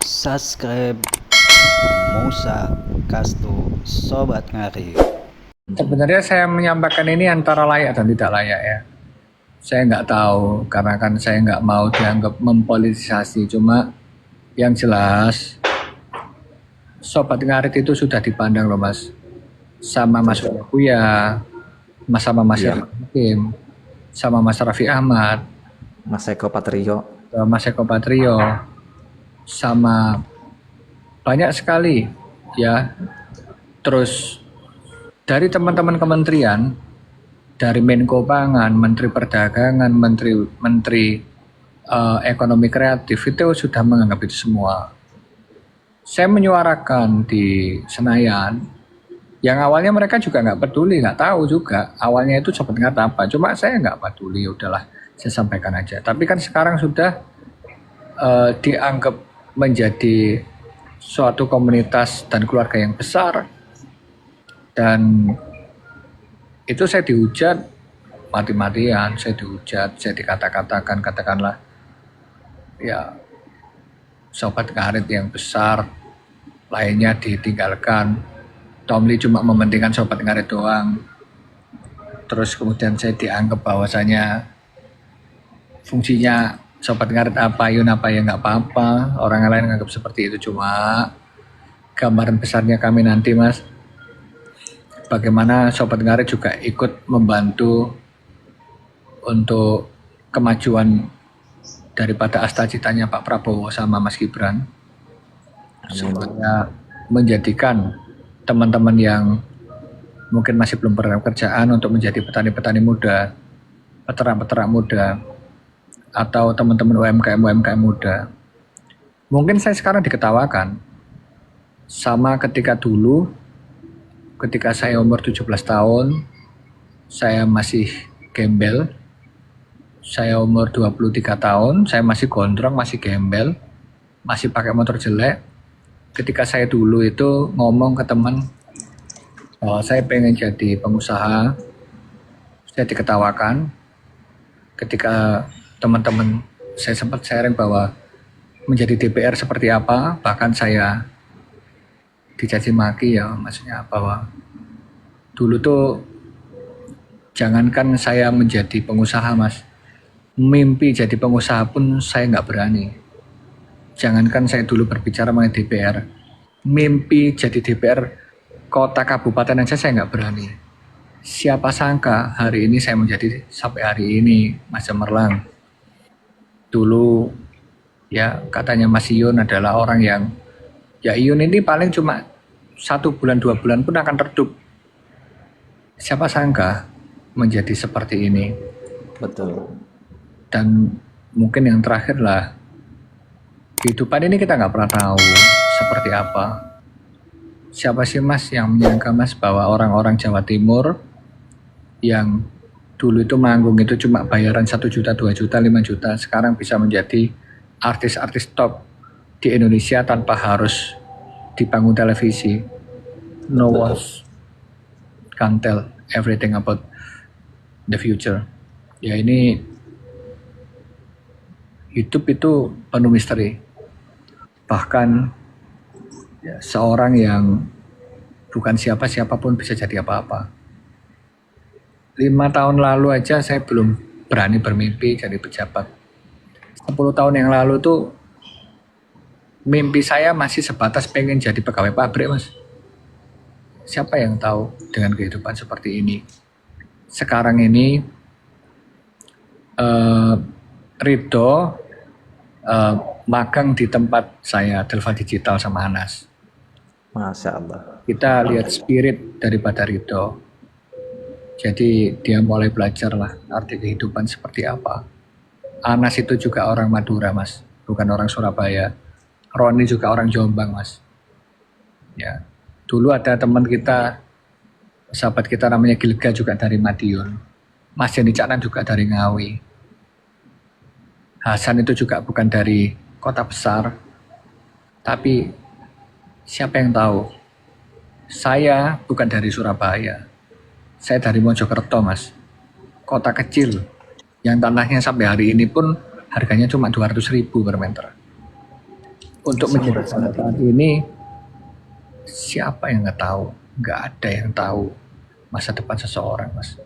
Subscribe Musa Kastu Sobat Ngari. Sebenarnya saya menyampaikan ini antara layak dan tidak layak ya. Saya nggak tahu karena kan saya nggak mau dianggap mempolitisasi. Cuma yang jelas Sobat Ngarit itu sudah dipandang loh Mas. Sama Mas Buya, sama Mas Iya. Hakim, sama Mas Raffi Ahmad, Mas Eko Patrio. Mas Eko Patrio, sama banyak sekali ya. Terus dari teman-teman kementerian, dari Menko Pangan, Menteri Perdagangan, Menteri Ekonomi Kreatif itu sudah menganggap itu semua. Saya menyuarakan di Senayan, yang awalnya mereka juga nggak peduli, nggak tahu juga. Awalnya itu Sobat Ngarit apa, cuma saya nggak peduli, udahlah saya sampaikan aja. Tapi kan sekarang sudah dianggap menjadi suatu komunitas dan keluarga yang besar. Dan itu saya dihujat mati-matian, saya dihujat, saya dikata-katakan, katakanlah ya Sobat Ngarit yang besar, lainnya ditinggalkan. Tom Lee cuma mementingkan Sobat Ngarit doang. Terus kemudian saya dianggap bahwasanya fungsinya Sobat Ngarit apa, Yun apa ya nggak apa-apa. Orang lain menganggap seperti itu, cuma gambaran besarnya kami nanti Mas, bagaimana Sobat Ngarit juga ikut membantu untuk kemajuan daripada asta citanya Pak Prabowo sama Mas Gibran, supaya menjadikan teman-teman yang mungkin masih belum pernah kerjaan untuk menjadi petani-petani muda, peternak-peternak muda, atau teman-teman UMKM muda. Mungkin saya sekarang diketawakan, sama ketika dulu, ketika saya umur 17 tahun, saya masih gembel. Saya umur 23 tahun, saya masih gondrong, masih gembel, masih pakai motor jelek. Ketika saya dulu itu ngomong ke teman, saya pengen jadi pengusaha, saya diketawakan. Ketika teman-teman saya sempat sharing bahwa menjadi DPR seperti apa, bahkan saya dicaci maki ya, maksudnya bahwa dulu tuh jangankan saya menjadi pengusaha Mas, mimpi jadi pengusaha pun saya nggak berani. Jangankan saya dulu berbicara mengenai DPR, mimpi jadi DPR kota kabupaten aja saya nggak berani. Siapa sangka hari ini saya menjadi sampai hari ini Mas Cemerlang. Dulu ya katanya Mas Iyun adalah orang yang, ya Iyun ini paling cuma 1 bulan 2 bulan pun akan redup. Siapa sangka menjadi seperti ini. Betul. Dan mungkin yang terakhir lah, kehidupan ini kita nggak pernah tahu seperti apa. Siapa sih Mas yang menyangka Mas bahwa orang-orang Jawa Timur yang dulu itu manggung itu cuma bayaran 1 juta, 2 juta, 5 juta, sekarang bisa menjadi artis-artis top di Indonesia tanpa harus di panggung televisi. No one can tell everything about the future. Ya ini hidup itu penuh misteri. Bahkan ya, seorang yang bukan siapa-siapa pun bisa jadi apa-apa. 5 tahun lalu aja saya belum berani bermimpi jadi pejabat. 10 tahun yang lalu tuh mimpi saya masih sebatas pengen jadi pegawai pabrik Mas. Siapa yang tahu dengan kehidupan seperti ini. Sekarang ini Ridho magang di tempat saya, Delva Digital sama Anas. Masya Allah. Kita lihat spirit daripada Ridho. Jadi dia mulai belajar lah arti kehidupan seperti apa. Anas itu juga orang Madura Mas, bukan orang Surabaya. Roni juga orang Jombang Mas. Ya, dulu ada teman kita, sahabat kita namanya Gilga juga dari Madiun. Mas Jani Caknan juga dari Ngawi. Hasan itu juga bukan dari kota besar. Tapi siapa yang tahu? Saya bukan dari Surabaya. Saya dari Mojokerto Mas. Kota kecil yang tanahnya sampai hari ini pun harganya cuma 200.000 per meter. Untuk menjadi saat ini, siapa yang nggak tahu? Nggak ada yang tahu masa depan seseorang, Mas.